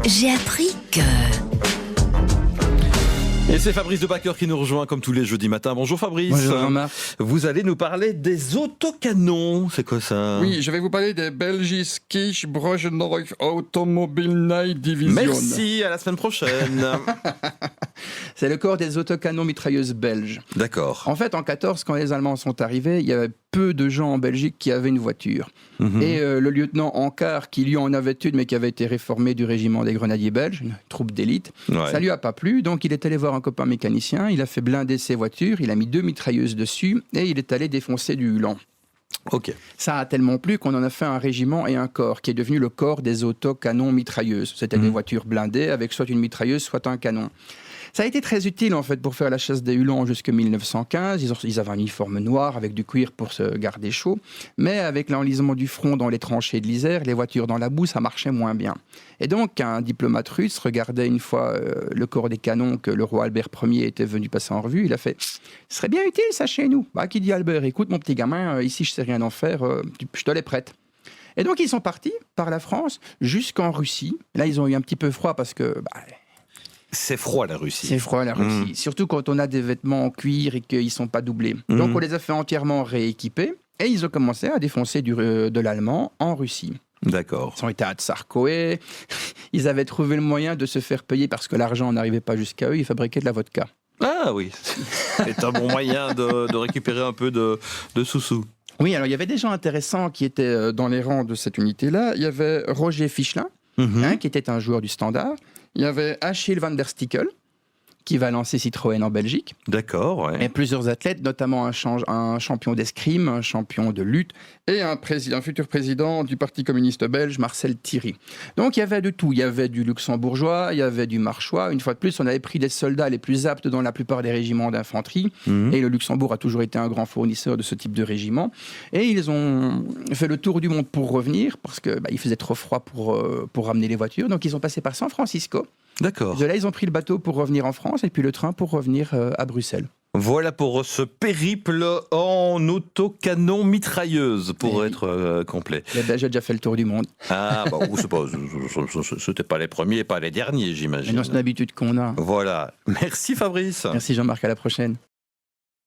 J'ai appris que... Et c'est Fabrice Debacker qui nous rejoint comme tous les jeudis matins. Bonjour Fabrice. Bonjour Jean-Marc. Vous allez nous parler des autocanons. C'est quoi ça? Oui, je vais vous parler des Belgisch Brojendorf Automobilnij Division. Merci, à la semaine prochaine. C'est le corps des autocanons mitrailleuses belges. D'accord. En fait, en 14, quand les Allemands sont arrivés, il y avait peu de gens en Belgique qui avaient une voiture. Et le lieutenant Ancard, qui lui en avait une, mais qui avait été réformé du régiment des grenadiers belges, une troupe d'élite, ça lui a pas plu, donc il est allé voir un copain mécanicien, il a fait blinder ses voitures, il a mis 2 mitrailleuses dessus, et il est allé défoncer du Ulan. Ok. Ça a tellement plu qu'on en a fait un régiment et un corps, qui est devenu le corps des autocanons mitrailleuses. C'était des voitures blindées avec soit une mitrailleuse, soit un canon. Ça a été très utile en fait pour faire la chasse des Uhlans jusqu'en 1915. Ils avaient un uniforme noir avec du cuir pour se garder chaud. Mais avec l'enlisement du front dans les tranchées de l'Isère, les voitures dans la boue, ça marchait moins bien. Et donc un diplomate russe regardait une fois le corps des canons que le roi Albert Ier était venu passer en revue. Il a fait « Ce serait bien utile ça chez nous ». Bah, qui dit Albert, écoute mon petit gamin, ici je sais rien en faire, je te les prête. Et donc ils sont partis par la France jusqu'en Russie. Là ils ont eu un petit peu froid parce que... c'est froid la Russie. C'est froid la Russie, surtout quand on a des vêtements en cuir et qu'ils ne sont pas doublés. Donc on les a fait entièrement rééquiper et ils ont commencé à défoncer de l'allemand en Russie. D'accord. Ils ont été à Tsarkoé, ils avaient trouvé le moyen de se faire payer parce que l'argent n'arrivait pas jusqu'à eux, ils fabriquaient de la vodka. Ah oui, c'est un bon moyen de récupérer un peu de sous-sous. Oui, alors il y avait des gens intéressants qui étaient dans les rangs de cette unité-là. Il y avait Roger Fichelin, qui était un joueur du Standard. Il y avait Achille van der Stickel, qui va lancer Citroën en Belgique. D'accord, ouais. Et plusieurs athlètes, notamment un champion d'escrime, un champion de lutte, et un futur président du Parti communiste belge, Marcel Thierry. Donc il y avait de tout. Il y avait du luxembourgeois, il y avait du marchois. Une fois de plus, on avait pris les soldats les plus aptes dans la plupart des régiments d'infanterie. Et le Luxembourg a toujours été un grand fournisseur de ce type de régiment. Et ils ont fait le tour du monde pour revenir, parce qu'il faisait trop froid pour ramener les voitures. Donc ils ont passé par San Francisco. D'accord. De là, ils ont pris le bateau pour revenir en France et puis le train pour revenir à Bruxelles. Voilà pour ce périple en autocanon mitrailleuse, pour être complet. Les Belges ont déjà fait le tour du monde. Ah, bah, c'était pas les premiers, pas les derniers, j'imagine. Mais non, c'est une habitude qu'on a. Voilà. Merci Fabrice. Merci Jean-Marc, à la prochaine.